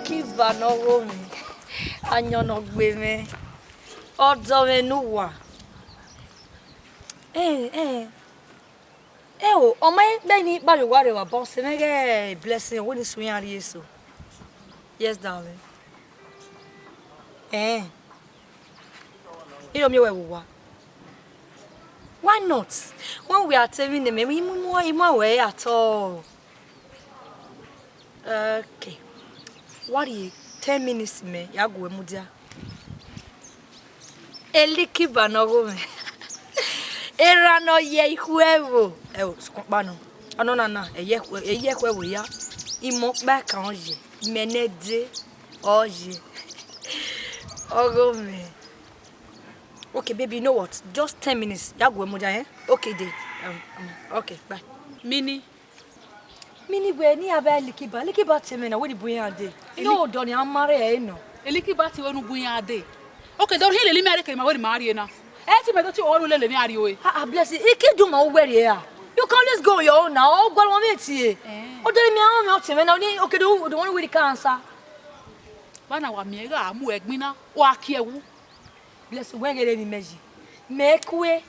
Eliki vanogo mi. Anyono gbe me. Odo me nuwa. O my beni bari ware wa boss me blessing when is we are yeso. Yes, darling. You know me where why not? When we are telling them, we more way at all. Okay. What is 10 minutes me? Ya go mudia. Eliki vanogo me. Era no ye huevo. Bano. Ano na. Ye huevo ya. Imo back anje. Menede. Oje. Ogo me. Okay, baby, you know what? Just 10 minutes. Ya go mudia, eh? Okay, day. Okay, bye. Mini we ni aba Likiba teme na we di buya ade. No, Donny, I'm married, no. Likiba ti wonu buya ade. Okay, don't hear me areke ma we marry na. Ti me do ti o le mi ari o. Bless you. Iki do ma wo were here. You can just go your own now. O gwa mo me tie. O do mi awon me teme na ni okay do one with the cancer. Bana wa mi ga amu egbin na o akiewu. Bless you. When get any meji. Make way.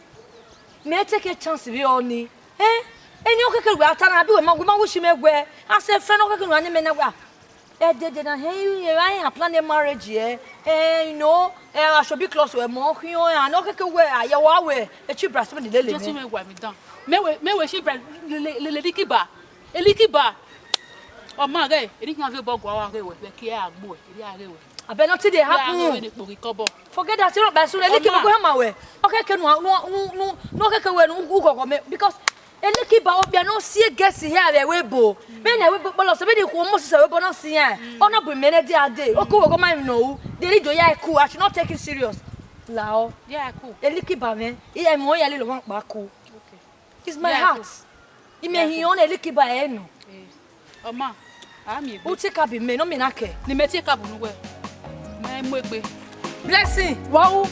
Me take a chance be oni. Eni o keke we atana bi we ma wushi megwe. I say friend o keke no anye me na wa. Did na I plan a marriage you know, I should be close to more and no keke we ya wa we e chi brass me de just me wa me down. Me we she brass Likiba. O ma ge, eri kan fe bogo wa ge we be ki agbo eri are we. Abe nothing dey happen. Forget that you by soon Likiba go ma we. O keke no keke we no go me because Likiba obia no see guess here we bo. Me na we bolo so be dey ko mo se we bo no see eh. O no be me na dey ade. O ko go man no. Dey read ya cool. I should not take it serious. Lao. Yeah, cool. Likiba me. E mo ya le lo wan pa ko. Okay. It's my heart. I me hi on Likiba e no. Oma. Ami. O take up me no me na ke. Ni me take up no we. My mo egbe. Blessing. Wow.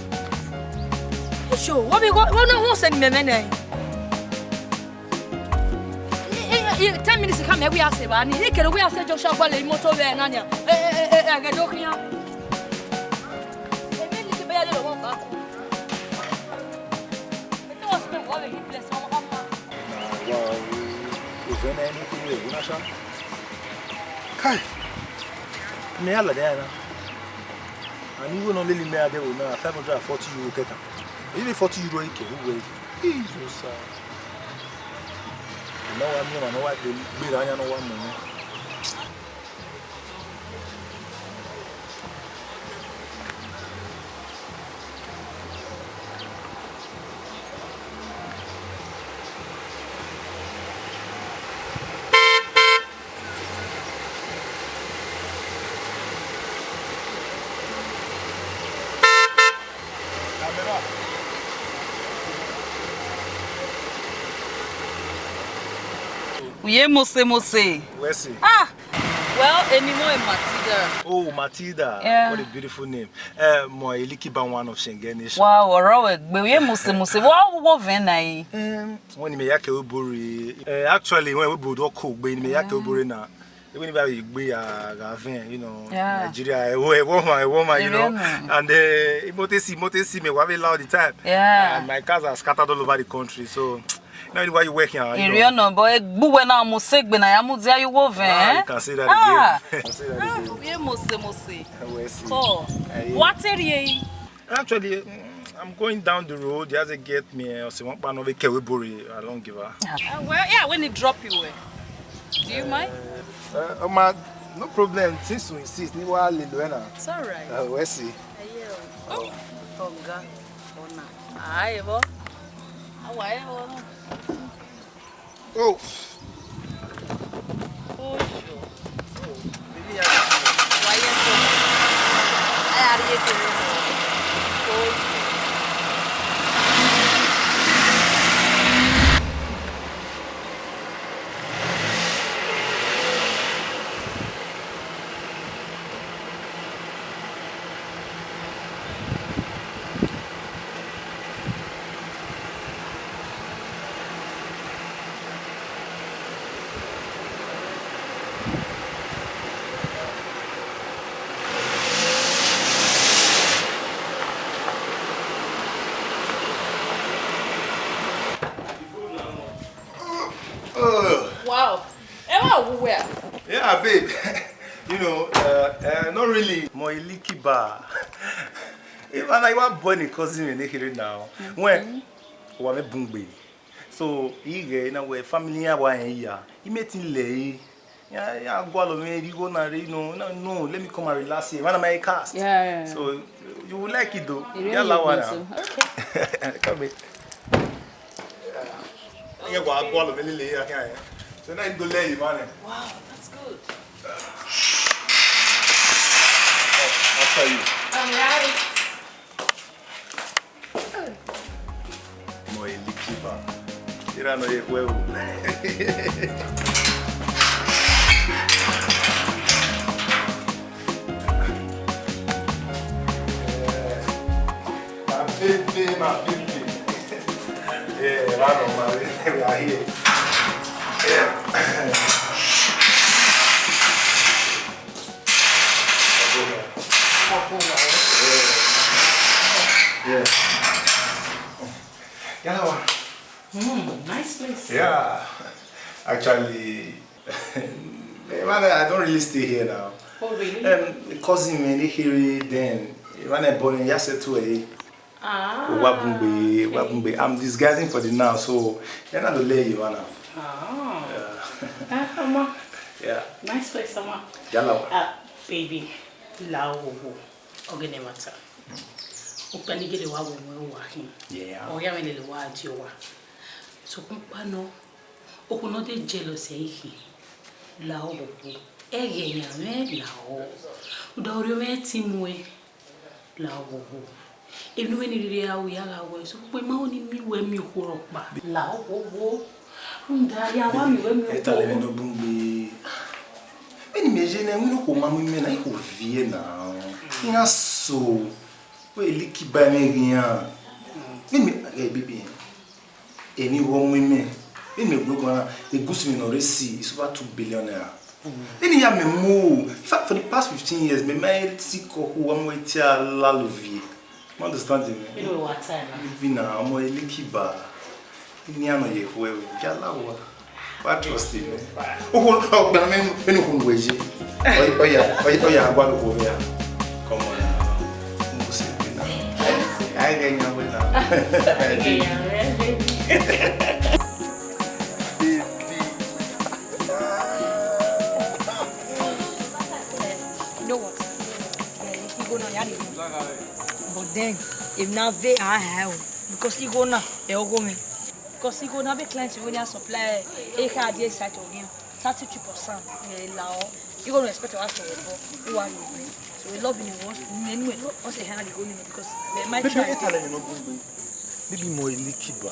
Sure. What we go no send me na. 10 minutes come here we are say ba ni ke we are say Joshua kwale moto we na nya ga dokinya e me li ke be ya le won ba ko e to was me wo le place on ma wow o ze na ni ku ni e na sha kai me ala de na ani wo no le li me ade wo na 540 euro keta even 40 euro ike wo we Jesus no one no what be ranya no one no Uye Mose. Where's he? Well, anymore Matilda. Oh, Matilda. Yeah. What a beautiful name. Mo Likiba one of Schengen nation. Wow, alright. Uye Mose. Wow, what venai? When me yake obori. Actually, when we bodo cook, be me yake obori na. Even if I be a ravin, you know, Nigeria, a woman, you know, and motesi me wabe loud the time. Yeah. And my cars are scattered all over the country, so. Now why you working on? You know, boy, buwe na musik be na ya muzia you wo ven. You can say that again. Can say that again. Uye Mose. Oh. What area? Actually, I'm going down the road. There's a get me or someone pan over Kewebori. I don't give her. Well, yeah, when it drop you away. Do you mind? No problem. Since you insist, you are Linduena. It's alright. Where's he? Oh, Tonga. Ona. Aye, bo. Awaye, bo. Oh. Oh, sure. Why you so? I are you. Oh. No, not really. My leaky bar. If I want born a cousin in here now, when we bungbe. So he na we family wa here. He met in lay. Yeah, go along me. You go na no. Let me come and relax here. When I cast. Yeah. So you will like it though. Really Yeah, so. Okay. Come in. Yeah, go along me lay. So now you go lay, man. Wow, that's good. After you. I'm ready. Mo elikiba. Ira no ye wewu. My baby. Yeah, I don't know. We are here. Yeah. Nice place. Yeah. Actually, I don't really stay here now. Oh, really? Cousin me here then. When I born in Yasetue. Wabumbe. I'm disguising for the now, so you're not the lady, man. Yeah. Nice place, Sama. Baby, Ogenemata. Upanigere wa wahi. Yeah. Oyamele wa jiwa. So kumpano okunode jealous ehi. Lao bobu. Ege nyame lao. Udauri me timwe. Lao bobu. Even when you are we are away, so we money me when you work back. Lao bobu. Undaya wa mi when you Etale no bumbi. When imagine we no ko mamu me na iko vie na. Ina so. We liki ba me gian. Me baby. Any woman me. Me go na the goose me no resi is over 2 billion naira. Any ya me mo. In fact for the past 15 years me married siko who am wait ya la lovie. You understand me? You know what time? Baby na mo liki ba. Ni ano ye we jala wa. What trust me? Oh na me no ko weji. Oya agwa lo ko ya. Come on. I get you with that. You know what? You go now, but then, if now they are hell, because you go now, they all go me. Because you go now, be clients when you supply a card yes site again, 32%. You go to expect us to go. So we love you anyway. Once they hand you go because they might try. Baby more likiba.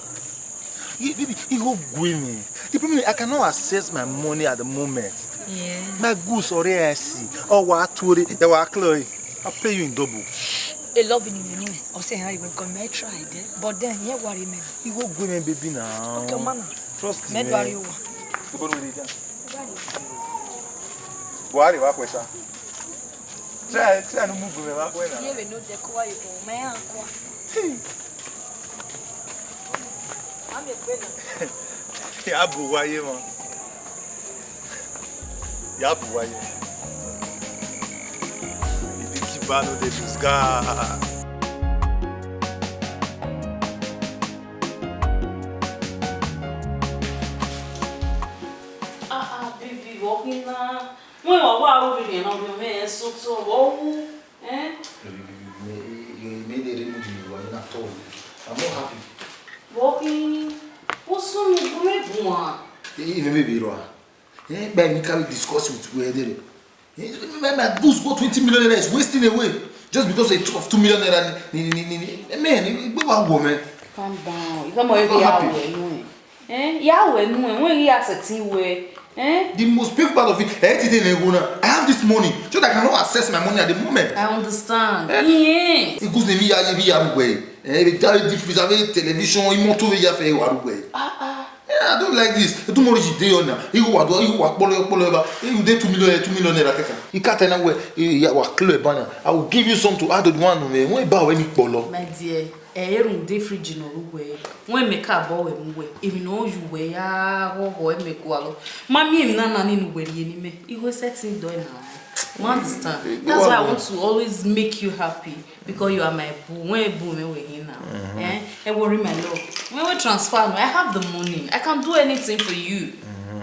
Baby, you go me. The problem is I cannot access my money at the moment. Yeah. My goose already I see. Or what to it? They were Chloe. I'll pay you in double. They love you anyway. Or say how you will come. I try it. But then yeah, worry me. You go me, baby now. Okay, man. Trust me. Med worry you. Worry, what question? Try to move me back when I know the core you go. My uncle. I'm a friend. Ya buwaye man. Ya buwaye. Ibi kibano de busca. Baby, walking now. When wa we na we me so wo You made it into you are not told. I'm not happy. walking what's so great one. You may be wrong. Yeah, but we can discuss with where they my goose go 20 million naira is wasting away just because they took 2 million naira. Man, go one woman. Calm down. You come over here. Yawe no when you are sitting where The most painful part of it, I have this money, so that I cannot access my money at the moment. I understand. Yes. It goes to me, television, I don't like this. Tomorrow is day on now. You work, you day 2 million naira. You can't tell me where you are clear banner. I will give you some to add on one. When buy any polo. My dear, room day fridge no way. When make a boy way. If you know you wear or make wall. Mammy, none in where you me. You were setting door now. You understand? That's why I want to always make you happy because you are my boo. When we're here now, I worry my love. When we transfer, I have the money. I can do anything for you.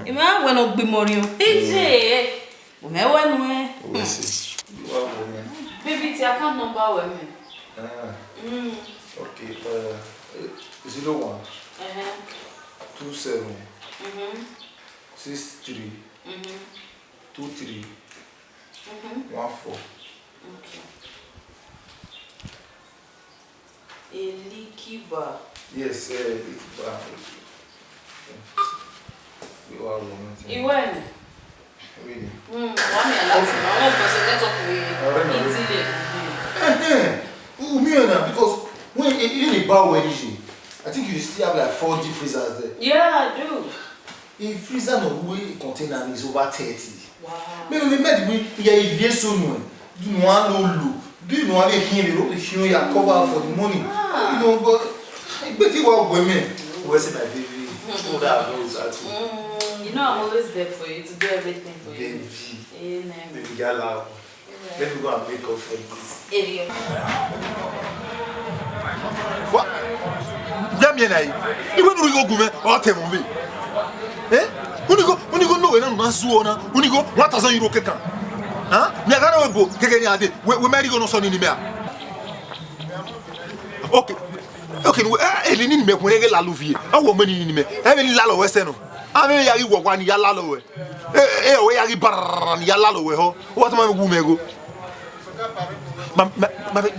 When I be more, hey, We'll see. You are woman. Baby, I can't number women. Okay. 01 27 63 23 14. Okay. Elikiba. Yes, you are woman. You went. Really? I'm because when in a bar where is I think you still have like 4 deep freezers there. Yeah, I do. A freezer no way container is over 30. Wow. Maybe yeah, if you so no, do you want no look? Do you know if you are cover for the money? You know, but I bet you are women. Where's my baby? You know I'm always there for you to do everything for you. Baby girl, let me go and make up for this. Idiot. What? You want to go gourmet or tell me? Eh? When you go no, and I'm Suona, when you go 1,000 euro keka. Huh? Nagano go, Kekanyade, we marry go no son in the mail. Okay. Okay, Elini me when I la Louvier. I want money in me. I mean, Lalo Western. I mean, I walk one yalalo. We are barn yalalo. What am I woman go?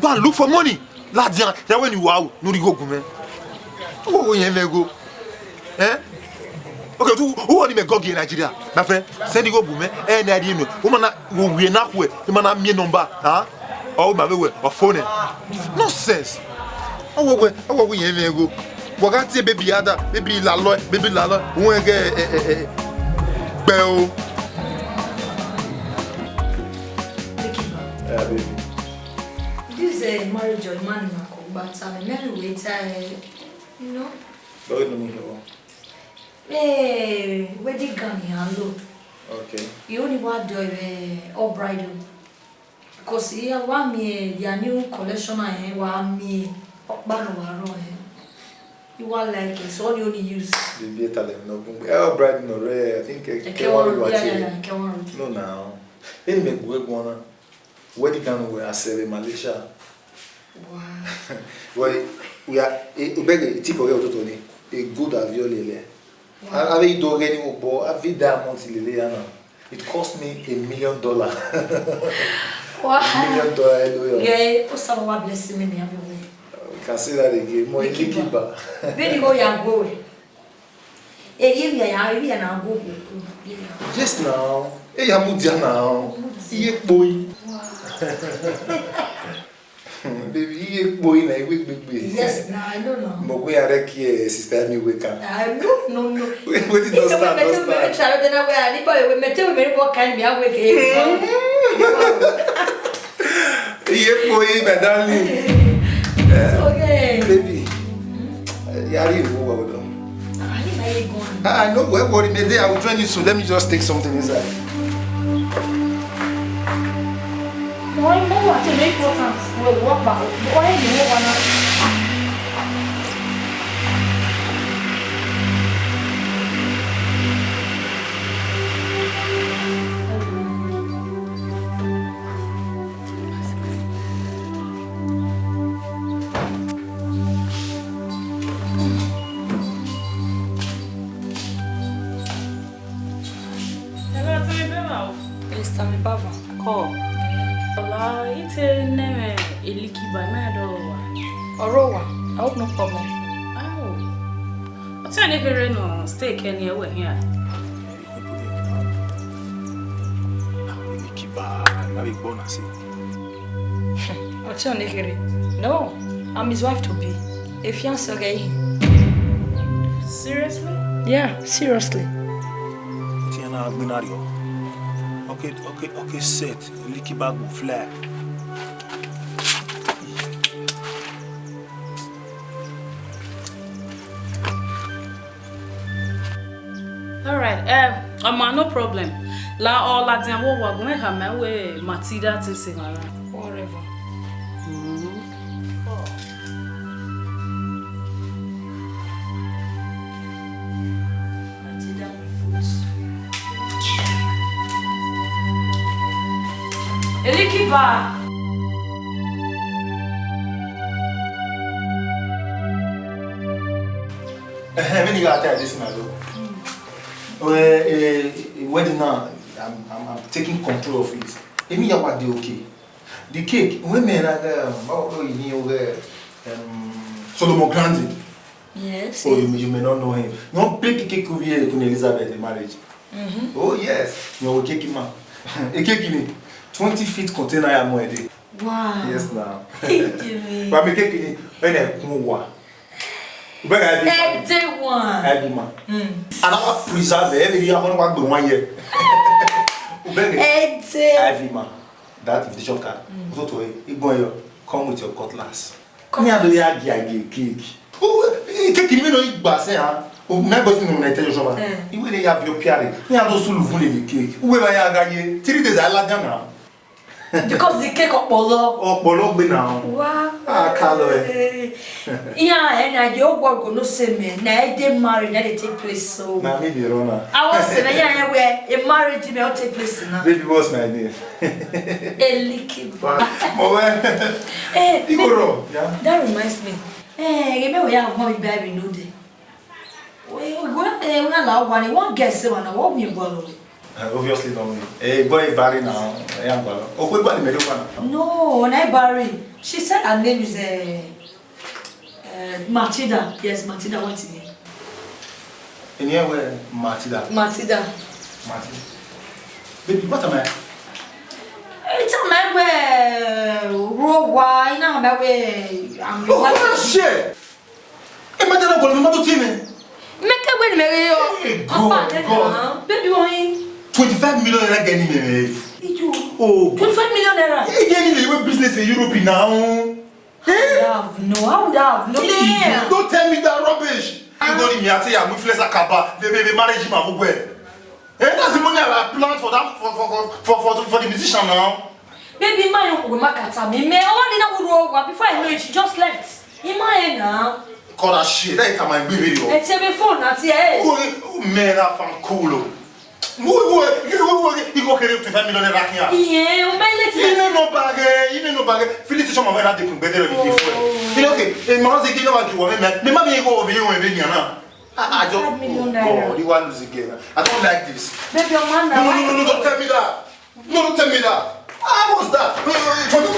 Go look for money. Ladia, when you are, no go gourmet. Oh, you never go. Eh? Okay, who want me go in Nigeria? My friend, send you go boom, and I didn't know. Woman, we not way. You man, me number, huh? Oh, my way, or phone. Nonsense. Oh, we never go. Wagati baby ada, baby lalo, when get bell. Baby. This is a marriage or man, but I'm married with, you know. Hey, where did Gani handle? Okay. You only want the all bridal. Because here, one me, their new collection, I want me, Bano, you are like it's all you only use. The better than no bride no rare. I think no now. In me go wedding can we are selling Malaysia. Wow. Well, we are a tip of Tony. A good aviolele. I do any more. I did diamond Liliana. It cost me $1 million. Wow. $1 million. Yeah, Osama bless me. You can say that again. More Likiba. Where you go, you go. Yes, now. Hey, I'm now. Ye boy. Baby, boy, na big. Yes, now I don't know. But we are here, sister. Me wake up. No. Wait, don't start. Ye boy, my darling. Okay. Baby. Yari, what I know where worry me. I will join you soon. Let me just take something inside. Why not to make what walk back? Why do you want Call. It's a name, Elikiba, Orowa, I hope no problem. Oh. What's your neighbor no steak anywhere here? What's your name? No, I'm his wife to be. A fiancé guy. Seriously? Yeah, seriously. Okay, set. Likiba go fly. Alright, no problem. La la dia wo wa gun ha me we Matilda ti se ara. Whatever. Matilda with foot. Elikiba. When you got this now, wedding now, I'm taking control of it. Even you are okay. The cake, women are Solomon Grandi. Yes. Oh, you may not know him. No big cake over here Queen Elizabeth in marriage. Oh yes, no cake man. A cake in 20 feet container I am ready. Wow. Yes now. Jimmy. But me cake in when I come over. Every man. And I preserve every year. I want to 1 year. Every man. That invitation card. So to you go here, come with your cutlass. Come here, do you cake? Oh, cake you know it base ah. O me go sin no tell you so. You will have your piare. Me have those who the cake. Who will ya gagne 3 days I la now. Because the cake opolo be now. Wow. Ah, Carlo. Yeah, and I do work no say me. Na dey married that take place so. Na me be Rona. I was saying yeah where a marriage may take place now. Baby what's my name? Elikiba. Eh, Igoro. Yeah. That reminds me. Remember we have mommy baby no day. We go allow one guess one what we go. Obviously not me. Boy Barry now. I am Barry. Oh, boy Barry Medokana. No, not Barry. She said her name is Matilda. Yes, Matilda. What's her name? In here where Matilda. Matilda. Baby, what am I? It's a man where Rowa, you know how I'm oh, shit! Imagine I'm going to team. Make a win, Mary. God. Baby, why? 25 million naira getting me. Oh, 25 million naira. You getting business in Europe now? I would have. No, don't tell me that rubbish. You go in me, I tell you, I'm with Lesa Kappa. They marriage him and go. That's the money I planned for that for the musician now. Baby, my own Makata, me, before I know it, she just left. In my now. Call that shit, that can my video. It's a phone, that's it. Oh, man, I found cool. You go carry 25 million naira here. Yeah, my let's you no bag. Félicitations, ma mère, tu peux better avec les frères. Il OK, et moi c'est qui n'a pas qui voit mais même il go over you and venir là. I don't God, you want to lose again. I don't like this. Baby, your man No, don't tell me that. No, don't tell me that. Ah, what's that? What do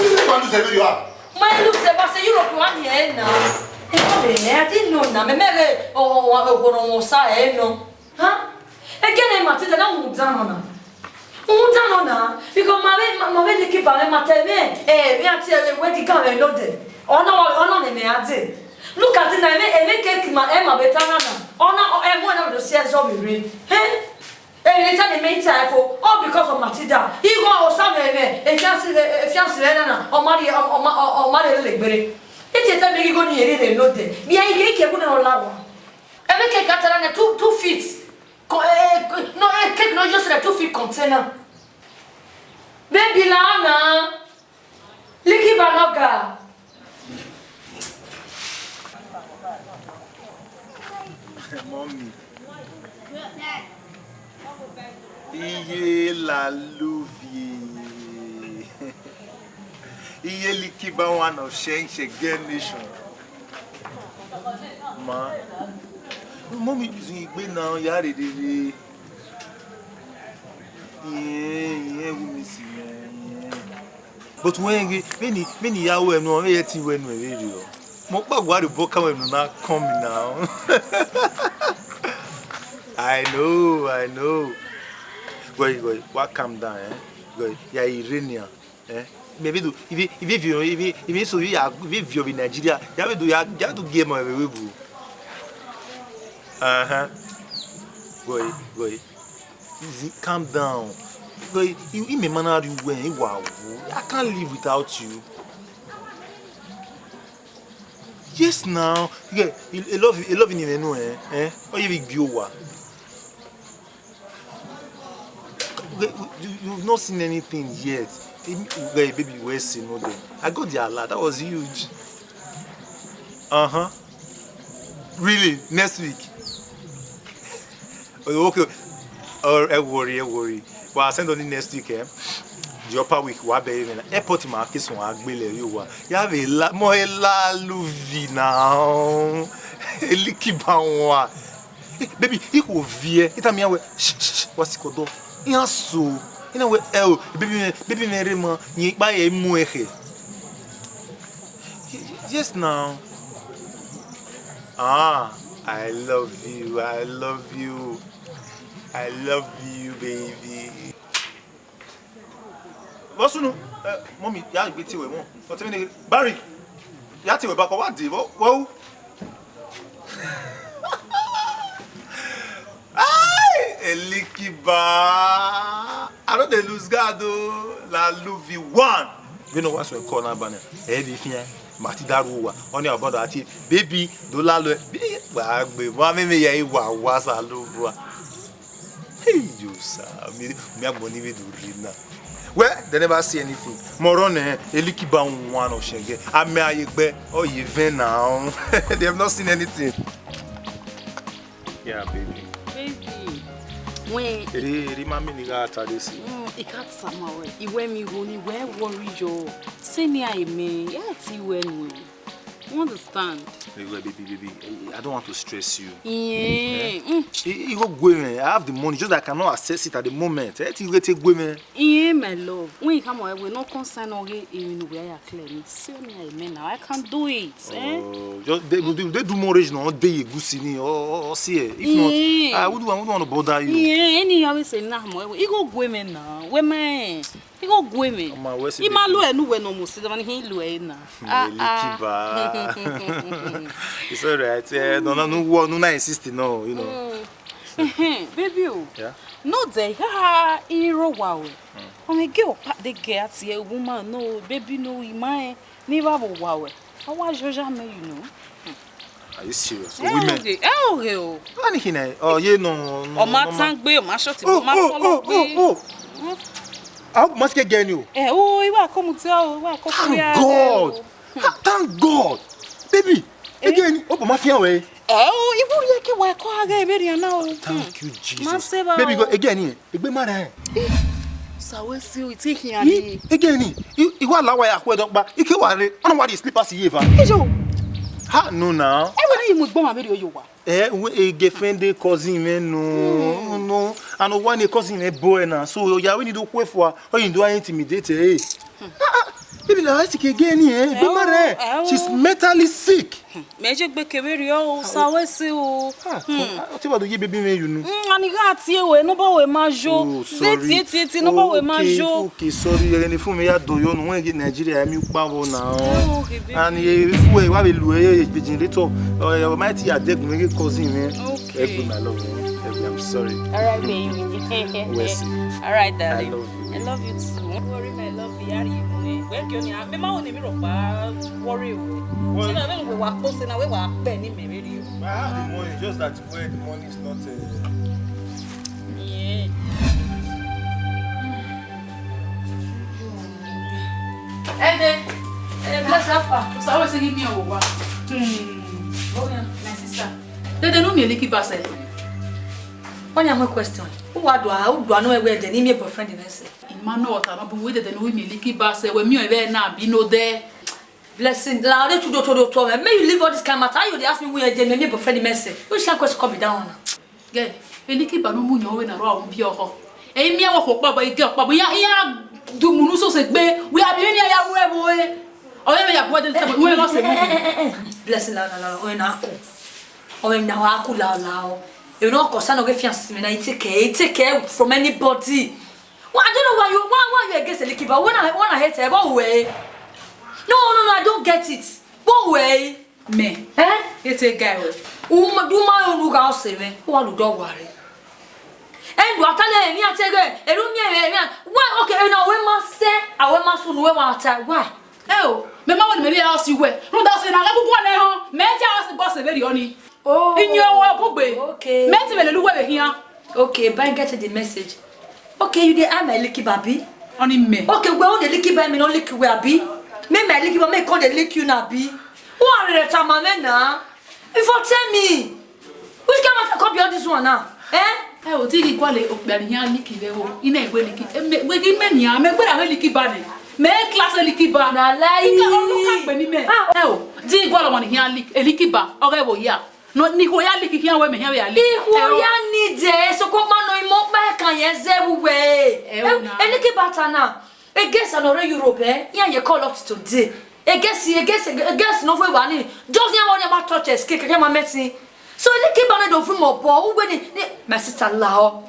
you want to say you are? My look, c'est Europe one here now. I didn't know now. Me mere o sa no. Huh? Again, I'm Matilda na mudana. Mudana because my baby keep on mateme. We are telling where the guy no dey. Ona me ade. Look at it now. Eme cake ma Emma betana na. Ona emo na do see so me read. Later they made time for all because of Matilda. He go o sa me. Fiance na o marry legbere. It's a big go near it no day. Me I get a good lawa. Every cake at 2 feet. No, cake not just a 2 feet container. Baby Lana. Licky Banoga. Mommy. Iye la Louvier. Iye Likiba one of Shenche Game Nation. Ma. Mommy is in now, yard it. Yeah, we miss you. But when many hours no yet when we radio. Mokba what the book when not come now. I know. Go, what calm down, eh? Go, yeah, Iranian, eh? Maybe do if so you are if you're in Nigeria, you have to game away with you. Go. Calm down. Go, you may manage you when wow. I can't live without you. Yes, now. Yeah, I love in the eh? Or you be you've not seen anything yet. Baby, we're seeing no day. I got the alert. That was huge. Really? Next week? Okay. I worry. Well, I'll send only next week. The upper week, what be even airport market so agbele you wa. You have a more la luvi now. Eliki banwa. Baby, he go vie. Ita mi awe. What's it called? Yanso. Ina we baby me rema ni ba e mu ehe. Yes now. I love you. I love you, baby. What's no? Mommy, ya gbe ti we mo. But me Barry. Ya ti we back what dey? Wow. Ay, Elikiba. I don't dey lose guard o. La Louis one. You know what's we call na banner? Di fian. Mati daruwa. Oni about ati baby do la lo. Wa gbe. Wa me ye wa sa lo bua. Hey, you sir. Me agboni we do rina. Well, they never see anything. Moron, Elikiba one of Shenge. Ame ayegbe. Oh, you even now. They have not seen anything. Yeah, baby. Baby. When Mami niga atadesi. Ikat samawe. Iwe mi honi we worry yo. Say me I me. Yeah, see when we. You understand? Baby. I don't want to stress you. Yeah. You go women. I have the money, just that I cannot access it at the moment. You go take women. Yeah, my love. When you come away, we no concern okay in where you clear me. See me I mean now. I can't do it. Just they do more rage now. They go see me or see it. If not, I would want to bother you. Yeah, any always say nah mo. You go women now. Women. You go women. You ma lo enu we no mo see the he lo e na. Elikiba. It's alright. No insist no, you know. Baby. Yeah. No dey ha iro wa we. O me girl pa de get here woman no baby no iman ni ba bo wa we. How was you jamais you know? Are you serious? Women. Okay. Oh, you know. O ma tan gbe, o ma short o ma follow gbe. How much get you? Iwa come tell, iwa come Thank God. Thank God. Baby, again, open my fian way. Iwo ye ke wa ko aga eberi na o. Thank you, Jesus. Baby, go again here. Egbe mara. Sawe si o ti hian ni. Again, iwa lawa ya kwe dokpa. Ike ware, ona wa di slippers here fa. Ejo. Ha no now. We na you gbo ma beri o yo wa. We girlfriend cousin me no. And one a cousin a boy na. So ya we need to kwe for. How you do intimidate Baby, let's again here. She's mentally sick. Meje gbe keberi o sawe si o. What about you baby me you know? Ani ga ti we no ba we ma jo. Ti no ba we ma jo. Okay, sorry. Any fun me ya do yo no when get Nigeria mi pa wo na. And if we wa be lu e generator mighty adeg me cousin me. Okay. I love you. I'm sorry. All right, baby. All right, darling. I love you. I love you too. Don't worry, my love. Yari mo. Where can you? Me ma woni mi ro pa worry o. So na when we wa post na we wa pe ni me really. I have the money, just that where the money is not Yeah. Bless Alpha. So always give me a wa. Oh yeah, my sister. They know me Elikiba say. One your question. Who do I know where the name of boyfriend is? In man no ta no be we they know me Elikiba say when me e na be no there. Blessing. La only to do. May you leave all this kind of matter. You ask me where the name of boyfriend is. Which can question come down? Girl, Elikiba no mu nyo we na ro ahun bi oho. E mi e wo ko pa ba ige pa bo ya do munu so se gbe we abi ni ya we bo e. O me ya bo de se we lo se mo. Blessing la o na ko. O me na wa ku la. You know, cause I no get fiancé, I take care from anybody. Well, I don't know why you against Elikiba. When I hate her, what way? No, I don't get it. What way? Me. It's a guy. Do my own look out, say me. What do worry? And what I me I take a room here. Why? Okay, now we must say, I must know what. Why? Oh, me ma maybe ask you where. No, that's na level one eh ho. Me tell us boss very honey. Oh. In your wa bugbe. Okay. Me tell me lu we here. Okay, but get the message. Okay, you dey eye my licky baby. Only me. Okay, we on the licky baby, me no lick we abi. Me my licky baby, me come dey lick you na bi. Who are the tamame na? If you tell me, which kind of copy all this one now? Eh? O ti ri kwale okpari yan licky le o. Ina egbe licky. We gi me ni a me gbe da licky ba ni. Me class licky ba na lai. Ika o lu ka gbe ni me. O ti gwalo won yan licky ba. Ore wo ya. No ni ko ya licky yan we me yan we ya licky. Iho ya ni de so ko ma no imo pa kan yen zebu we. Licky bata na. E guess an ore Europe eh. Yan ye call up today. E guess no for wani. Just yan won ma touch escape ke ma metin. So licky ba na do fun mo bo. Ugbe ni my sister Laho.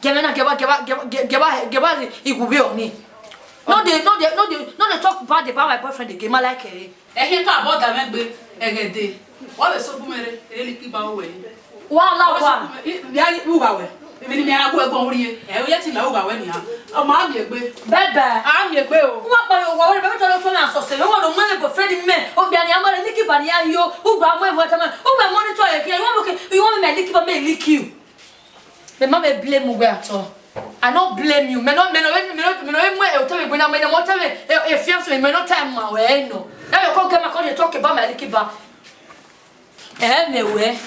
Gemena geba igube oni. No they talk bad about my boyfriend again. I like it. Ehin ka about da megbe egede. What is so bumere? Licky ba o we. Wa. Ya u ba we. Ebi ni mi ara go egbon ori e. E o ye ti la u ba we ni ha. O ma mi egbe. Bebe. A mi egbe o. Wa pa yo wa we be to lo na so se. Wo do mo le boyfriend me. O bi ani amare licky ba ni ya yo. U gba mo e mo tama. U gba monitor e ki. You want me licky ba me lick you. The mama blame me at all. I don't blame you. Me no e tell me when me no tell me e fiance me no time ma we no. Now you come come talk about my licky ba. Me we.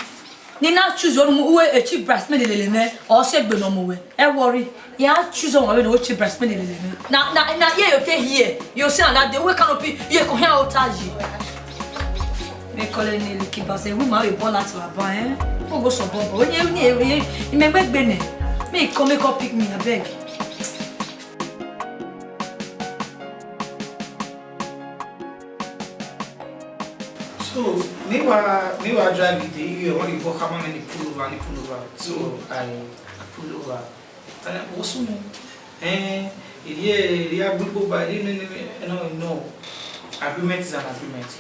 Ni na choose on who a chief breastman lele me or say gbe no mo we. E worry. Ya choose on we no chief breastman lele me. Na here you take here. You say na the way canopy you ko here otaji. Me call ni licky ba say we ma we ball at wa eh. O go so bobo. Ni me gbegbe ne. Me come pick me I beg. So, me wa drive it. You only go come and pull over. So I pull over. And I also know. Yeah, good by no. Agreement is an agreement.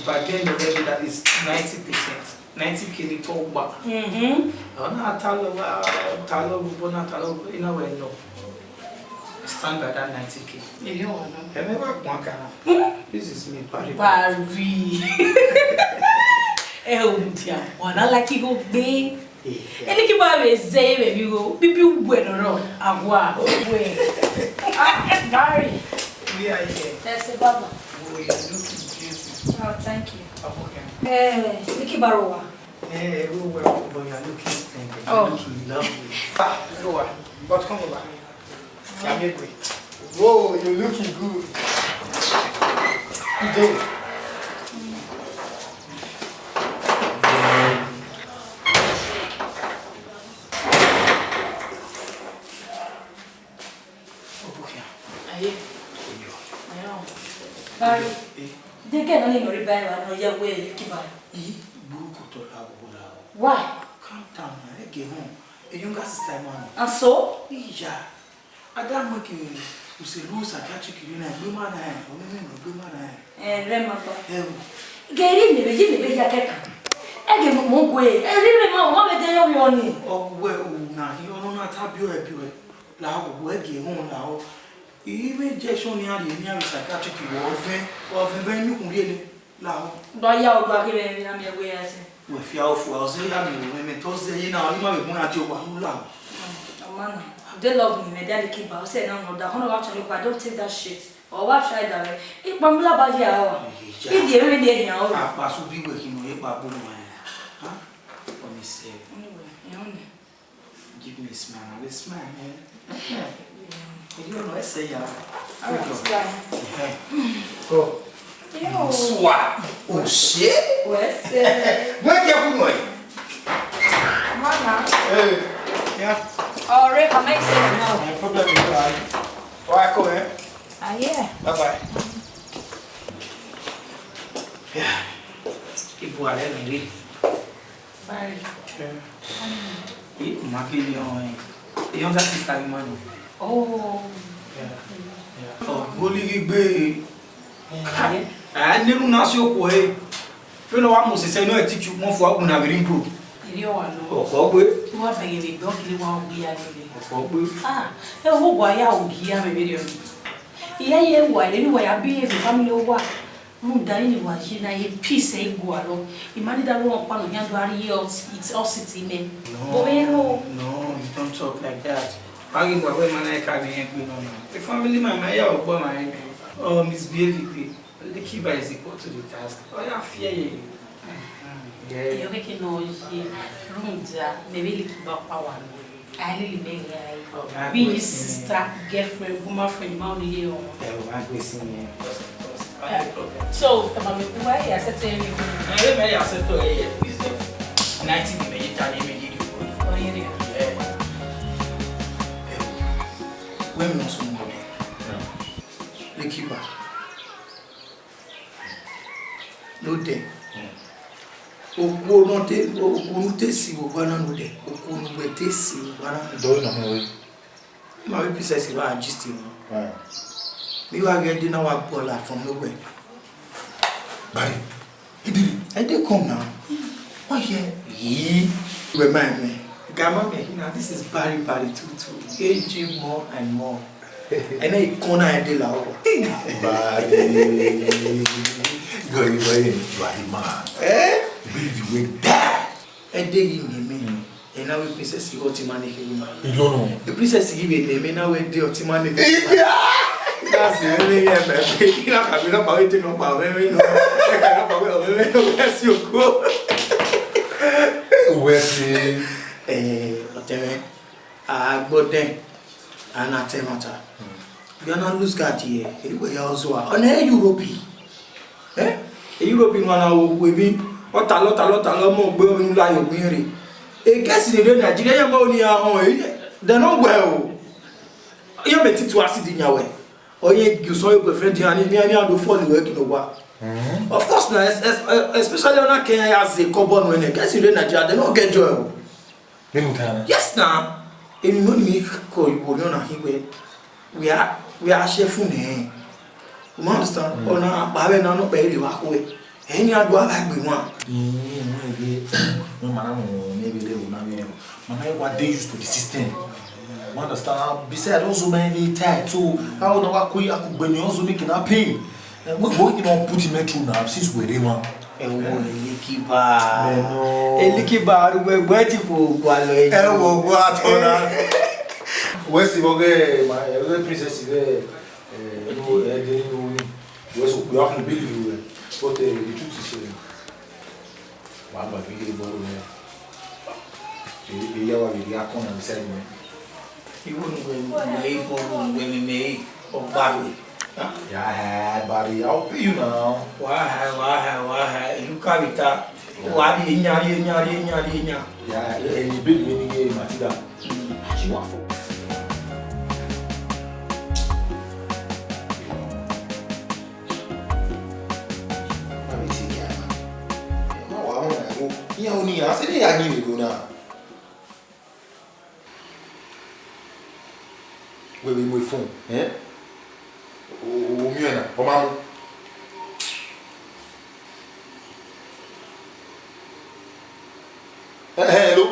But then the level that is 90%. 90k ni talk back. Ona talo in a way no. Stand by that 90k. You know. I never want This is me, Barry. Wana like go be. Any ki ba we say baby go. Bibi bueno no. Agwa. Gary. We are here. That's the baba. Oh, you're looking beautiful. Oh, thank you. Okay. Licky Barowa. Everywhere, but you're looking lovely. Go on. But come over. Yeah, make way. Whoa, you're looking good. Good day. Barry, they get only no rebel no your way licky bar. Why? Calm down, I get home. A younger sister, man. And so? Yeah. I don't make you say, Rose, I catch you in a blue man. Remember. Get in the beginning, I get more way. And remember, what they are on. Oh, well, now you don't not have you a pure. Now, where get home now. Even just only had the near psychiatric or when you can really loud. But you are going to be away. With your fours, they have women told you now, you might be one at your one love. They love me, my daddy keep out. Say, no, the whole watch look, I don't take that shit. Or what try that way. If Bambla Badia, if the every day now, I pass will be working on your babu. Huh? Let me say, give me a smile, I will smile, man. You know, I say, yeah. Oh. Swat. Oh, shit. Where's where you going? Mama. Yeah. Oh, Rick, I make sense now. No problem with that. Why come here? Ah, yeah. Bye-bye. Yeah. People are there, maybe. Bye. Yeah. Marking your younger sister, man. Oh. Yeah. Oh, Golly Bay. I never know your boy. You know, I must say, no, I teach you more for what I will improve. You are begging me, don't you want to be a who boy out here, my video. Yeah, why anyway, I be a family over. Mudani was in a piece a gualo. Imagine that one upon the young years, it's all city name. No, you don't talk like that. Magi go away man I can help me no. The family man my ya ogbo my oh misbehave the keeper is equal to the task. Oh yeah fear you. Yeah. You can know room there maybe lick back power. I really make it. Be his sister, girlfriend, woman friend, mom here. Yeah, we see me. So, why I said to you? I may have said to you, is the 90 minutes I made you. Oh, yeah. Women are somebody. The keeper. No day. Oku no te oku no te si wo bana no de oku no be te si wo bana Do na me. Ma we precisely wa gist you. Me wa get dinner wa baller from nowhere. Bye. I dey come now. Oh yeah. Remind me. Grandma me, this is Barry Tutu. Aging more and more. And I corner I dey la. Bye. Go man. Eh? Believe you will die. And they give me. And now we princess you got money here. You don't know. The princess give me name now we dey ot money. That's the only baby. You know can be no power take no power. Me no. I can no power. Me yes you go. Wesley. Oteme. Agboden. Anatemata. You not lose guard here. Anyway also on Europe. Eh? Europe one we be what a lot more gbe onu la yo gbere. E guess in the Nigeria ma oni ahun they no well. You met to acid in your way. Oye you saw your boyfriend and me do fall work no wa. Of course na especially on Kenya as a carbon when guess in the Nigeria they no get joy. Yes na. Emi mo ni ko iwo na hiwe. We are chef ne. You understand? Ona bawe na no pe ri wa ko e. Any adu agbe one. No man, maybe they will not be able. Man, what they used to the system. You understand? Besides, also many tight too. How now I could when you also making a pain. What working on putting me through now since we're in one. Elikiba, we're waiting for Gualo. Where's the boy? My princess is we often believe you. But the truth is, I'm a big boy. You are really a con and selling me. You wouldn't when we may or Barry. Yeah, Barry, I'll pay you now. Why, you carry that. Why, nya. Yeah, and you build me game, Matilda. She waffle. I said, I knew you now. Where we move phone, eh? Oh, Miana, oh, Mamma. Hello.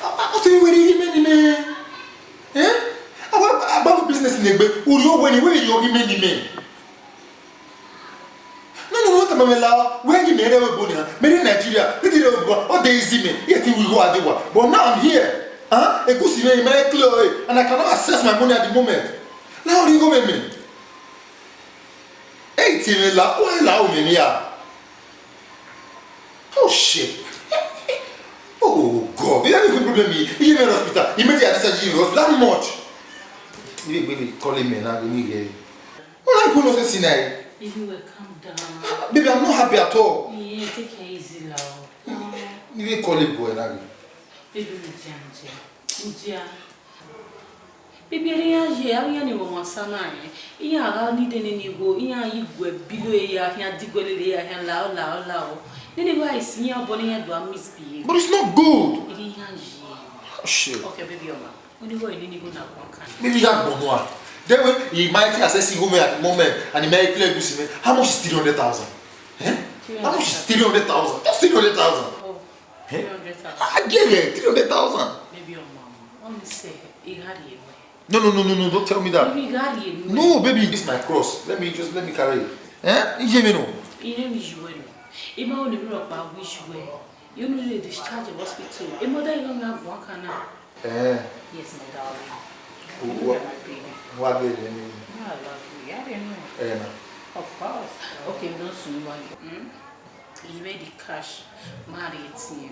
I'll tell you where you made me. Eh? About business in the bed. Who you when you made me? Where you made a bonnet, made in Nigeria, what they see me, yet we go at the war. But now I'm here. A good city, my clear, and I cannot access my money at the moment. Now you go with me. 18 la, why allow me here? Oh shit. Oh God, you have a problem me. You in hospital, you made the hospital that much. You really calling me now, you need what I couldn't say. If you will calm down. Baby, I'm not happy at all. Yeah, take it easy now. You call it boy now. Baby, Utia. Baby, I am your masana. I need any go. I go below here, diggle here, and loud. Then I see your bonnie and do misbehave. But it's not good. Oh, shit. Okay, baby, when you go in, you go now. Maybe you have one. Then when he might assess you at the moment and he may clear you, how much is 300,000? Eh? How much is 300,000? Just 300,000. Oh, 300,000. I gave it 300,000. Maybe your mom. Only say he had it. No, don't tell me that. Maybe he had it. No, baby, this is my cross. Let me carry it. Eh? You hear me no? You know you well. Ima only rock by wish way. You know they discharge the hospital. A mother don't have one can. Yes, my darling. You're my baby. What baby? I love you. I didn't know. Of course. Okay, we don't soon want you. You made the cash. Marry it to you.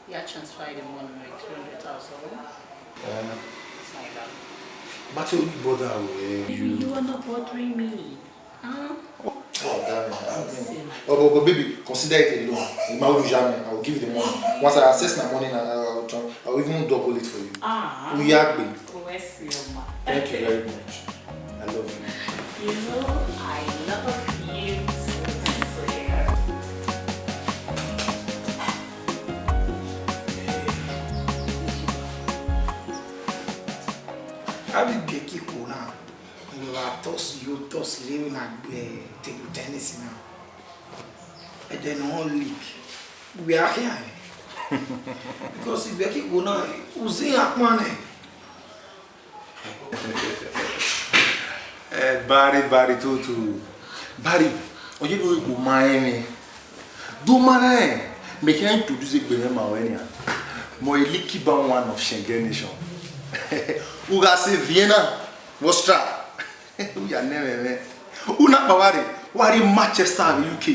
Yeah, transfer the money like 300,000. It's like that. But you bother with You are not bothering me. Huh? Oh, damn it. Oh, but baby, consider it a loan. I will give you the money. Once I access my money, I will even double it for you. Thank you very much. I love you. You know, I love you. I will get you now. We will toss living at table tennis now. And then all leak. We are here. Because if you go now, who's in that money? Barry, Tutu. Barry, oh, you know, you mind. Do man, make you introduce it to my wedding. Moi, leaky bound one of Schengen nation. Uga se Vienna, Vostra. We are never. Una Bavary, what in Manchester, UK.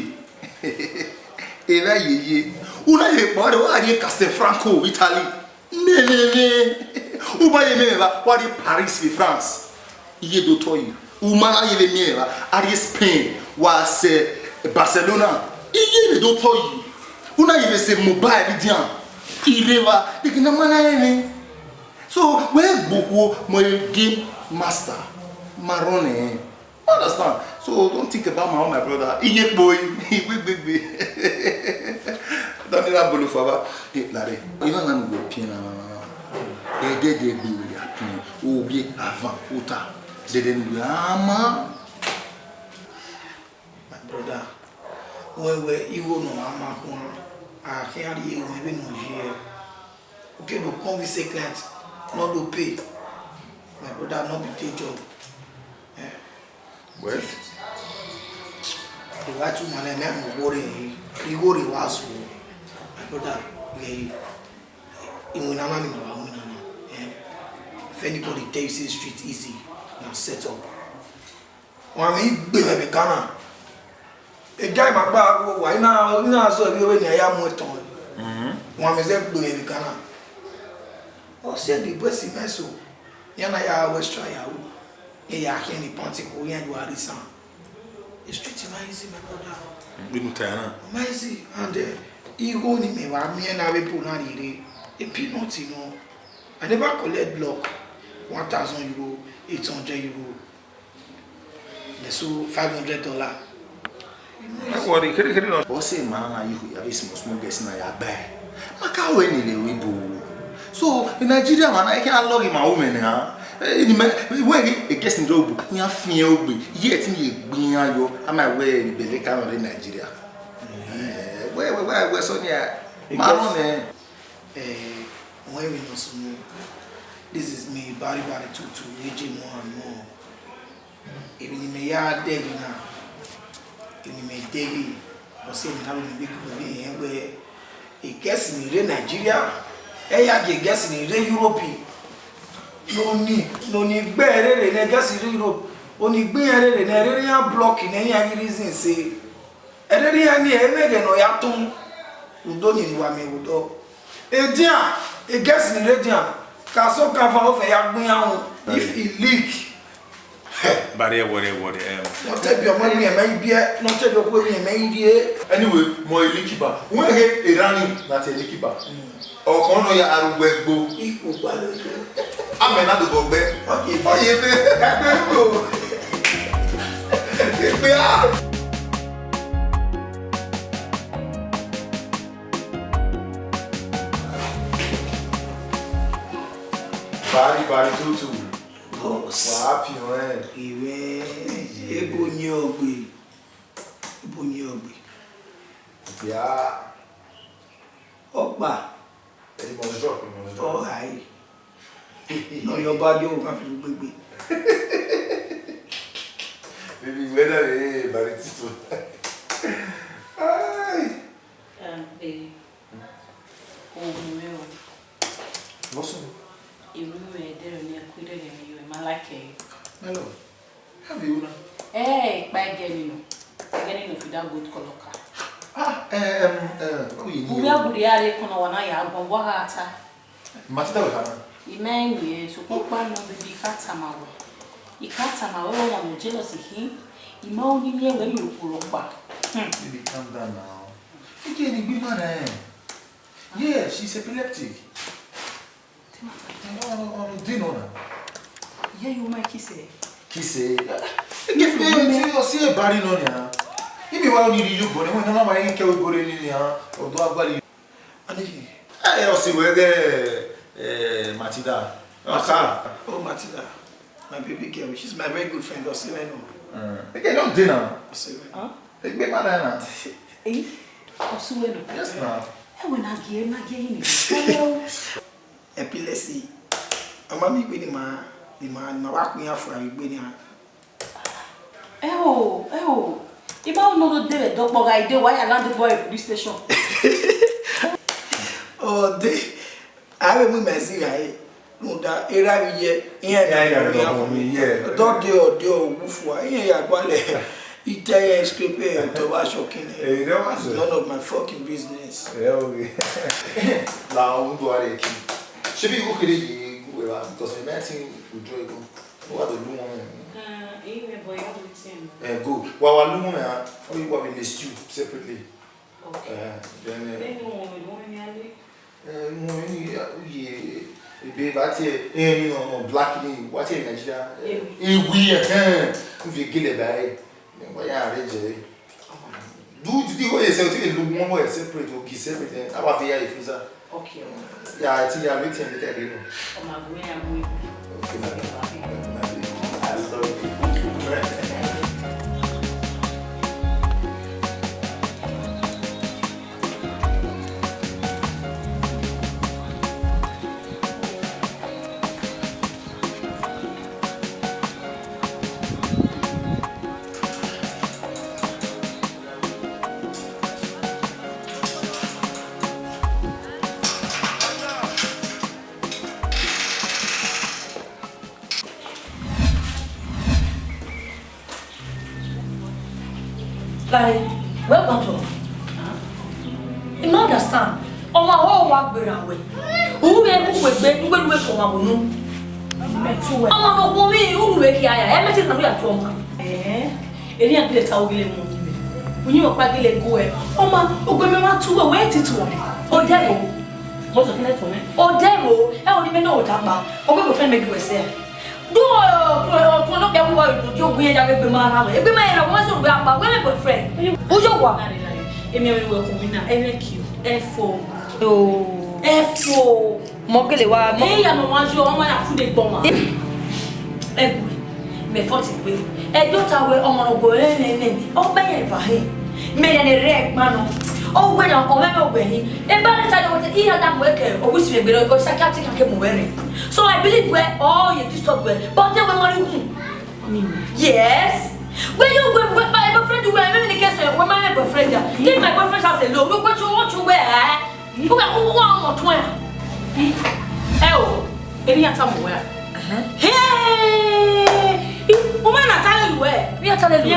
Eva ye. Una ye, what in Castelfranco, Italy. Ne. Uba ye meva, what in Paris, France. Ye do toy. Umana ye meva, Ari Spain, was Barcelona. Ye do toy. Una ye se mobile dian. Ireva, the Kinamana. So where Boko my game master Marone. Understand? So don't think about my brother. He boy, he baby. Don't need that bolu fava. Hey, Larry, you don't know go pin na. They be we are pin. O bi avant ota. They didn't be ama. My brother, when you go no ama ko, I can't hear you even no here. Okay, no convince client. Not to pay. My brother not be pay job. Well, the right woman and man worry. He worry was my brother. He will not know. If anybody takes the street easy, now set up. When he be a Ghana, a guy my back. Why now? Now so we when I am more time. One is a be a Ghana. Oh, say the best meso. Yana ya West try ya. Ya here ni party ko yan do arisa. It's pretty easy, my brother. we no tire na. Easy and ego ni me wa me na we put na re. A peanut, you know. I never collect block 1,000 euro, 800 euro. So $500. What you boss say man na you have small guys na ya buy. Maka we ni le we bo. So in Nigeria man I can log in my woman ha. When it gets in job, we are fear be. Yet me gbin ayo. Am I where the bele can in Nigeria? Where so near. Maron when we know so this is me Barry Tutu AJ more and more. Even in me yard there now. In me daily or say me have big people where it gets in Nigeria. Get gas in Europe. No need better than gas in Europe. Only better than a block in any reason say. Area near no yatum. You don't need one me would do. A gas in Radian. Castle cover off a young if it leak. But what Not take your money and maybe not take your money and maybe. anyway, more leaky bar. When a running not a leaky bar. Or kono ya arugbo. Amena do gogbe. Oye fe. Egbe a. Bari Tutu. Boss. What happy man? Iwe ebonyi ogbe. Yeah. Opa. Ele must drop. Oh, hi. No, your body will have to be. Baby, whether Bari Tutu. Baby. Oh, meu. Nossa. Eh, by getting if you don't go to Coloca. We are good area, Konawana, but what are Matilda, Imani, so Papa no be Katama. You can't tell my own jealousy. He moaned me when you pull back. Baby, calm down now. Again, the woman, yeah, she's epileptic. Do you know that? Yeah, you might kiss it. Kiss it. If you see a body on ya, if you want to need you, but when nobody can go in here, or do a body. I also wear the Matilda. Oh, Matilda. My baby girl, she's my very good friend. Again, don't dinner. Huh? Take me banana. Eh? Osuweno. Yes, now. I will not give my game. Hello. Epilepsy. I'm a big man. The man, my work, we have for a big Oh. If I don't know the day, dog, I do why I landed boy at the police station. Oh, I will messy. No, that era yeah. Dog deal, woof, yeah, Italian script, Tobashi King. None of my fucking business. Now, do I should be okay because the matching will join. What the woman? Go. Well, one woman, or you want to stew separately. Okay. Then, baby, that's it. You know, black, what's in Nigeria? If you kill a bag, why are they? Do what yourself to look more separate or kiss everything. How about the freezer? Okay. Yeah, I think I'm waiting to tell you. I love you. Welcome to. You don't understand. On my whole work, we're away. Who will be wait for my room? I'm not going to wake here. Everything that we are talking. Any of the towel when you are back in go. Oh, man, oh, remember to wait it to me. Oh, devil. What's the next one? Oh, devil. I don't even know what happened. Oh, my friend, make you say. Do not get worried. You're weird. I will be my every man. I want to be my women friend. Who's your one? Emily will come in FQ. F4. Oh, F4. Mogele wa. Hey, I'm a one. You are my food bomber. Me 40 way. E don't away on go any. Oh, my ever hey. Me and a wreck man. Oh, when I'm over way. And by the time I was here, that worker or wish me below psychiatric came wearing. So I believe where all you stop with, but they were money. Yes. When you went with my boyfriend to wear in the case where my boyfriend, if my boyfriend has a look, what you want to wear? You got 1 or 20. Oh, any somewhere. Hey, woman, I tell you where we are telling you.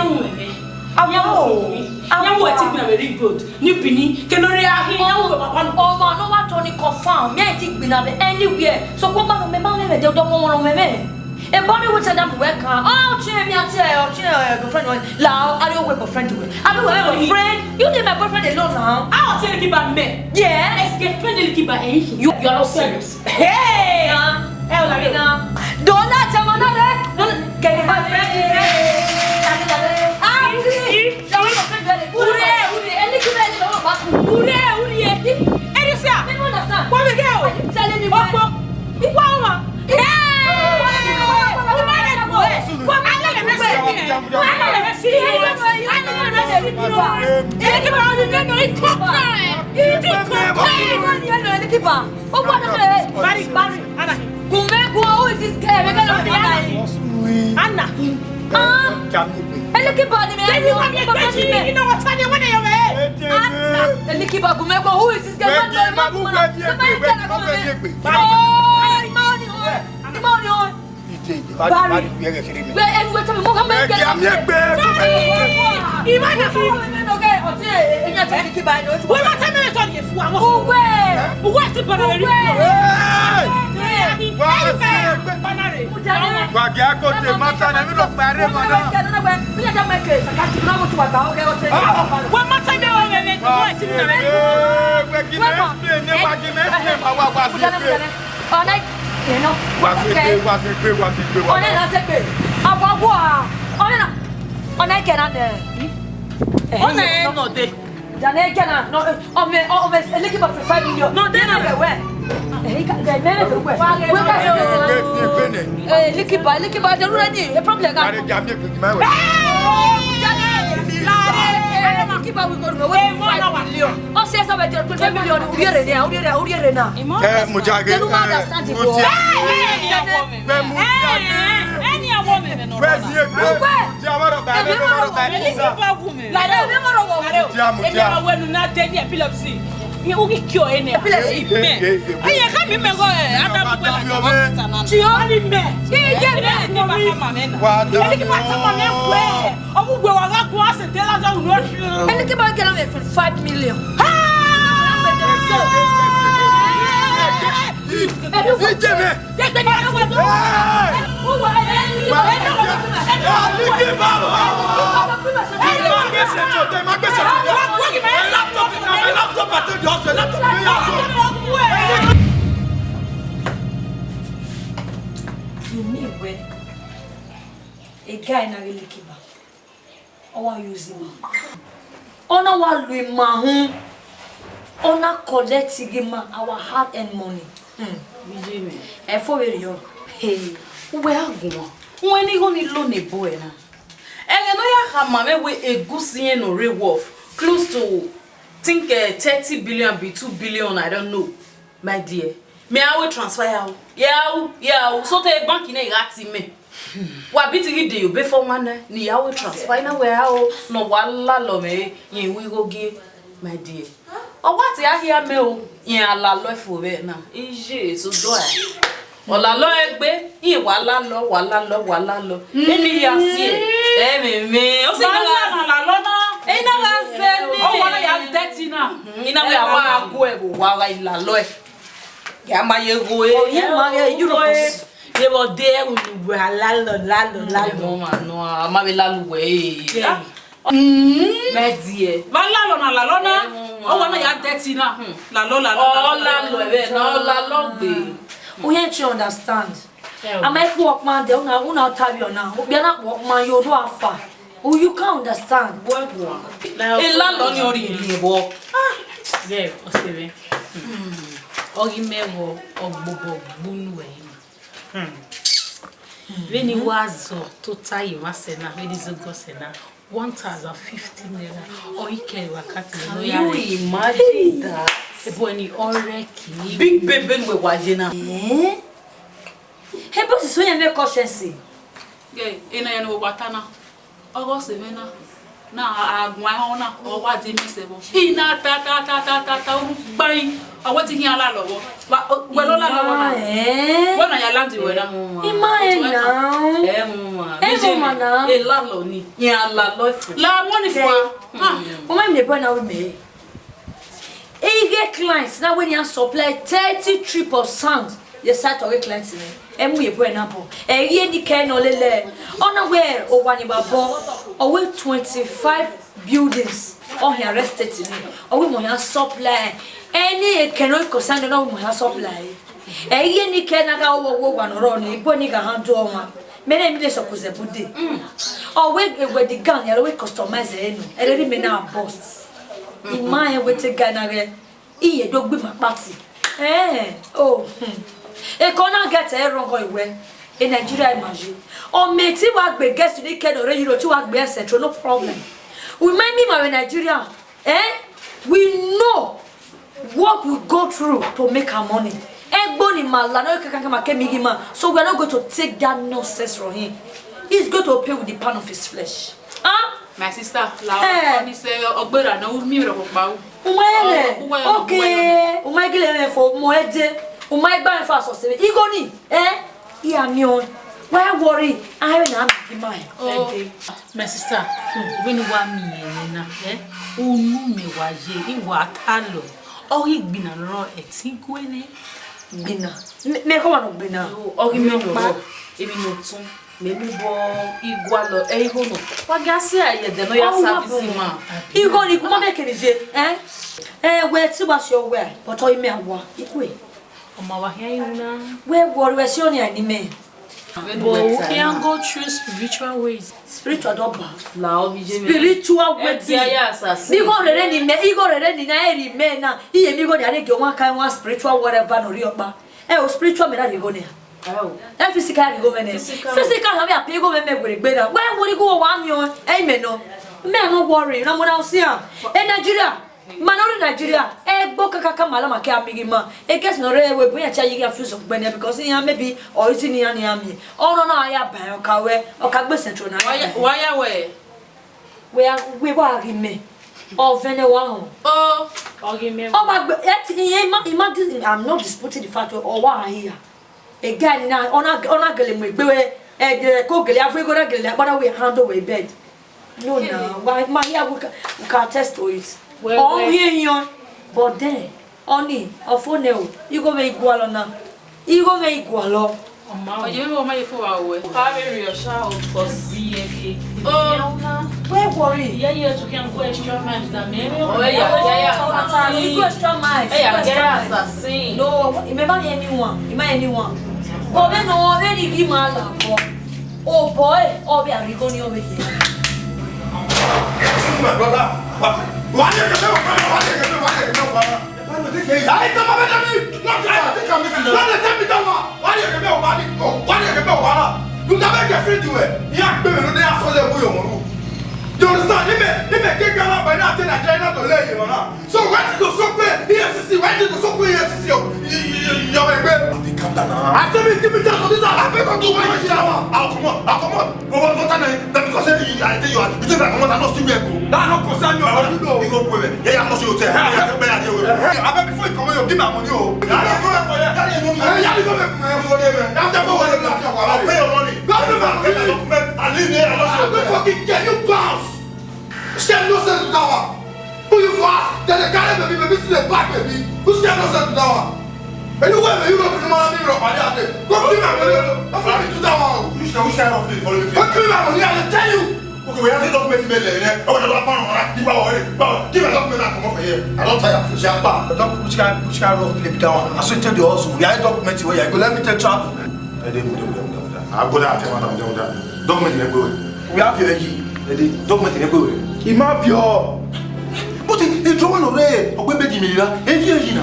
I'm waiting very good. New penny can only no one Tony confirm. Me, I think we have anywhere. So come back on my mom and don't want to me. And Bonnie would say that work. Oh, cheer me, I'll tell your friend. Now, I don't have a friend to it. I don't have a friend. You need my boyfriend alone now. I'll tell you about me. Yes, get friendly keep by you. You're not serious. Hey, don't not tell another. Don't get my friend. Who is this guy? Barry, where and where to Mohammed? Imagine for women okay, oti enya to ki ba no. We ma tell me to dey fu am. Uwe ti bana ri. Wagi akote mata na mi lo pare mana. Mi ja make sakati na mo tu ata okay oti. We ma tell me we ti na me. We ki explain ne wagi me explain ma wa si pe. Ona no. Wa si pe. Ona na se pe. Agwagwo a. Ona ke na de. Ona e no de. Jane ke na no o me eleki ba 5 million. No de na be we. Eh ka de me be we. We ka eleki ba de ready. E problem ga. Are ja mi pe ki ma we. Jane. Eleki ba we go me we 5 million. O se so be 20 million uriere na. Mo jage. You mean where a guy na really kiba? I want using him. Ona wa lui mahun. Ona collect gima our hard earned money. Bijimi. E fo we yo. Hey, Uwe agwa. Uwe ni go ni lo ne boy na. Ege no ya ha mame we egusi yen no re worth close to think 30 billion be 2 billion, I don't know. My dear. Me I will transfer ya. Yeah, so te bank na irati me. Wa biti gide yo be for one ni ya will transfer na we how no wala lo me yin we go give my dear. O what ya hear me o yin ala lo fo be na. Ije so do e. Ola lo egbe yin wala lo. Eni ya si e. Me o se la lo na. Ina ga se ni. O wala ya dirty na. Ina we awa go e bo wa ila lo e. Ya ma ye go e. oh yeah, ma Europe. They were there when you were lalo. No, ama be lalu we. My dear. Ba lalo na. O wana ya dirty na. Lalo. Oh, lalo e no lalo gbe. We ain't you understand. I might walk man there una tabi ona. We na walk man you do afa. Oh, you can't understand. E lalo ni ori ri bo. Yeah, o se be. Ogi mewo ogbobo bunu e. Veni wazo total imasena veni zogo sena 1,050 naira oike wakati no ya. You imagine that? Eboni oreki Big baby we waje na. Hey, boss, so you make conscience. ge ina ya no watana ogo semena na agwa hona o wa di misebo ina ta gbain awo ti hin ala lowo we lo la lowo na wona ya land we na Mama na. E la lo ni yin ala lo fu la money for O ma me boy na we me. E get clients now when you supply 33%. You start to get clients me. Emu ye boy na bo. E ye ni ke no lele. Ona where o wani ba bo. O we 25 buildings. O he arrested me. O we mo ya supply. Any cannot concern no mo ya supply. E ye ni ke na ga wo ro ni ibo ni ga handle o ma. Mene mi le sokoze bude. O we the gang ya we customize enu. E re me na boss. Imagine we take Ghana re. Iye do gbe ma party. E kona get e wrong iwe. In Nigeria imagine. O me ti wa gbe guest ni ke do re Euro ti wa gbe central no problem. We mind me my Nigeria. We know what we go through to make our money. Egboni mala no kankan ma kemi hima. So we are not going to take that nonsense from him. He's going to pay with the pound of his flesh. my sister la oni se ogbera na mi ro pa o okay umagile me fo mo eje umai gba me fa so se igoni i am on Why worry? I will not be mine. Oh, my sister, when you want me, oh, no, me was ye, what hello. Oh, he been a raw at Sinquene. Bina. Me go on bina. Oh, give me no man. Even no tune. Maybe bo igualo ehono. What gas here? The no service man. You go, you come make it, where to was your way, but I may want it way. Oh, my hair, Where was your name? But we can go through spiritual ways. Spiritual double. Now, Spiritual ways. Yes, You got already, you got already, now. He go there, you want kind one spiritual whatever, no real bar. Spiritual, me go there. Oh, that physical go in. Physical, have a pay go and make better. Where would you go 1 million? Amen. No, man, no worry. No one else here. In Nigeria. Manori Nigeria, boka kaka malama ke amigima. Guess no re we bring a child you fuse of Benya because here maybe or is in the army. Oh no, I have Bayokawe or Kagbe Central. why away? We were in me. Oh, Venewa. Oh, give me. Oh, my, I'm not disputing the fact or why here. Again, now on a galley, we cook every good girl, but we handle with bed. No, why my we can test to it. Oh, here, but then, only a phone, you go make Gualona. You go make Gualo. Oh, you know my 4 hours. Carry your child for CFA. Oh, where worry? Yeah, you can go extra miles than me. Oh, yeah, You go extra miles. Hey, no, remember anyone. You might anyone. But then, already give my love. Oh, boy, oh, we are going over here. My brother. Why you go? You understand? They may get Ghana by now, China to lay you on. So why did you so quick? EFCC, why did you so quick? EFCC, you're calm down. I said, give me chance for this. I'm going to do my job. I'll come on. What time? Because I tell you, you think I come on, I'm not still here. Now I'm not concerned. You go with it. Yeah, I'm not sure. I bet before you come on, you give me money. I'll pay your money. I'll leave here. I'm going to fucking get you bounce. Stand no sense to that one. Who you fast? Then the guy baby see the back baby. Who stand no sense to that one? Anyway, you go to the man me rock my dad. Go give me money. I'm going to do that one. You stand off the follow me. Go give me money. I tell you. Okay, we have to document me there. I want to do a fan on that. Give me document and come off here. I don't tell you. Which kind of flip down? I said tell you also. We are documenting where you go. Let me tell travel. I go there. Document everywhere. We have your document everywhere. Il m'a vu. But il trouve un oreille. On peut me dire là. Et viens Gina.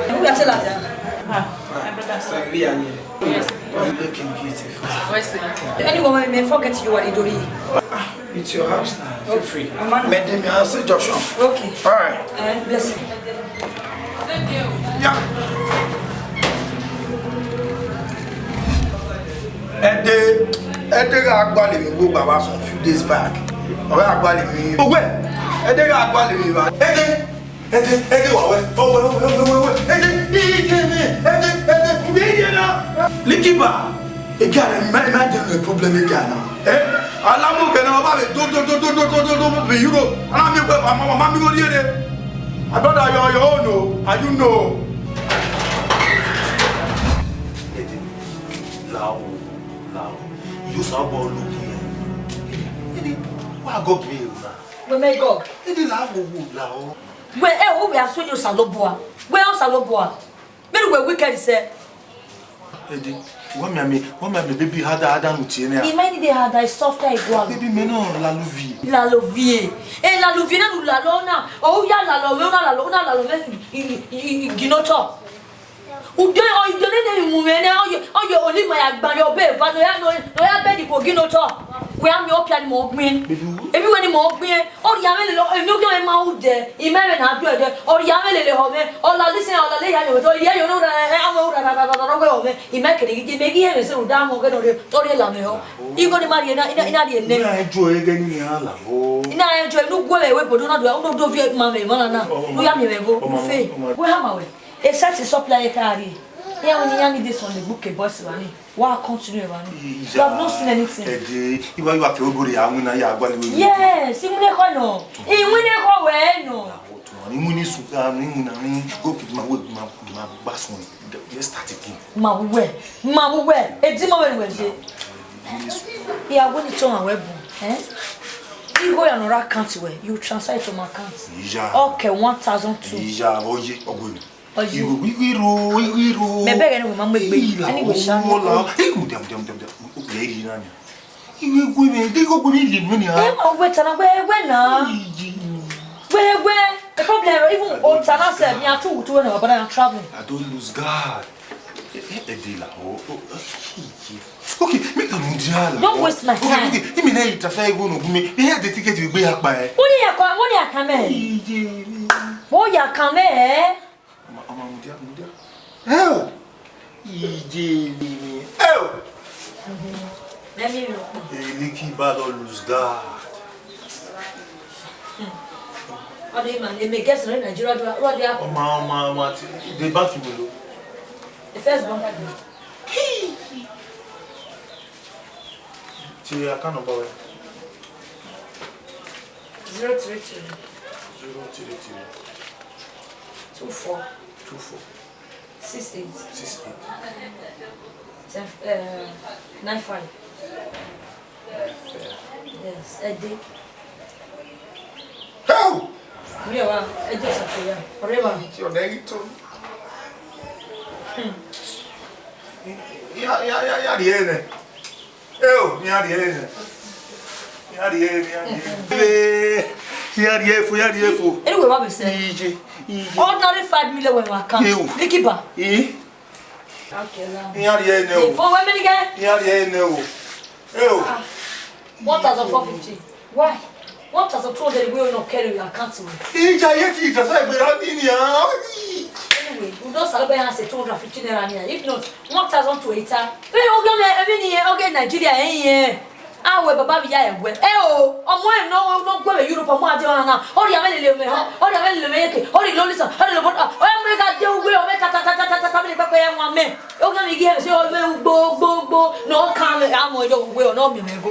Who are that? We are here. Yes. Looking beautiful. Anyone may forget you are doing. It's your house now. Feel free. Met them here. Say Joshua. Okay. All right. Bless you. Yeah. Edega Agbali mi wo baba some few days back. Ọ̀rẹ́ Agbali mi. Owe. Edega Agbali mi wa. Ede wa we. Owe. Ede na. Likiba. Again, my general problem again now. Alamu ke na baba do be Europe. Ana mi pe mama mi go there. I brother your own no. And you know. You saw ball look here. Why go give you now? We may go. It is how we now. Where we are so you saloboa. Where else saloboa? Maybe we wicked say. Eddie, what me baby had nuti ne. Imagine they had a softer igual. Baby me no la louvi. La louvier. Et la louvier na la lona. Oh ya la lona ginoto. Ude o idole na imumene o yo oli my agban yo be va no ya be di ko ginoto. We am yo pia ni mo gbin. Ebi we ni mo gbin. O ya me le lo emi o ke ma u de. Imere na do de. O ya me le ho me. O la listen o la le ya yo to ye yo no ra e awo ra we o me imake ni megi he se uda mo ke no de tori la me ho iko ni mari ina de ne na enjoy again ni ala ho ina enjoy no gwe we bodo na do vi ma me mana na no ya me go fe we ha ma we e set supply carry here when you need this on the book boss wani wa continue wani you have not seen anything iwa ke ogori awun na ya agba ni we yes imune ko no imune ko we no ni muni suka ni muna ni go kid ma we ma basun just start again ma we edi mo we je ya go ni ton awe bu you go your no account we you transfer it to my account okay 1002 ija oye ogori you wiro me beg any woman make be any go sha dem lady na ni iwe gwe me de go gwe ni ni ha ma we tana gwe na gwe the problem even o tana say me atu to na but I'm traveling I don't lose God edila okay make am mundial don't waste my time okay imi na itafa ego no gumi e ya the ticket we gbe apa e woni ya kame wo ya kame ama mundial hell ije ni hell let me know eliki ba don't lose God odi man e me guess no Nigeria do dia ma the back to me the first one ti aka number 032 24 68 95 yes a day how we are just up here forever your negative ya riene ya riefo anyway what we say ordinary 5 million when we account the keeper okay now ya riene o for how many guys ya riene o 1450 why 1200 we will not carry your account with ija yeti tasa igbera ni ya anyway we don't celebrate as 250 naira here if not 1000 to 8 hey okay Nigeria awe baba bi ya egwe omo e no gwe Europe omo ade ona ori amelele me ho ori amelele me yeke ori lolisa ori lo bodo o me ga de ugwe o me ta me pepe ya nwa me o ga mi gi he se o me gbo no kan me amo jo ugwe o no mi me go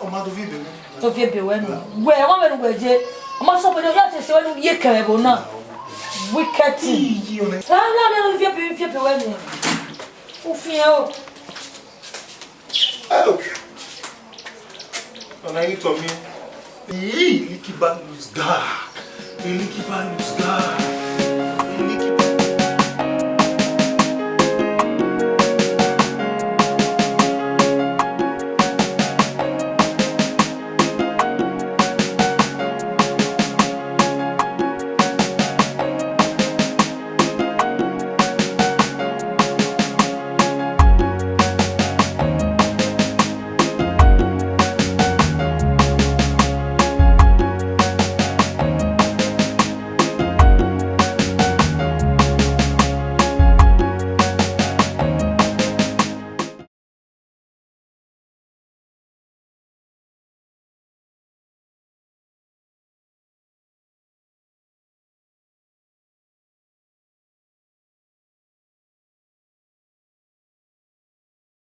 o ma do video to fi be we no gwe wa me gwe je omo so bodo ya te se we no ye kere bo na wicked thing no fi be we no o fi e o Ona yi to mi. Likiba lose God. Likiba lose God.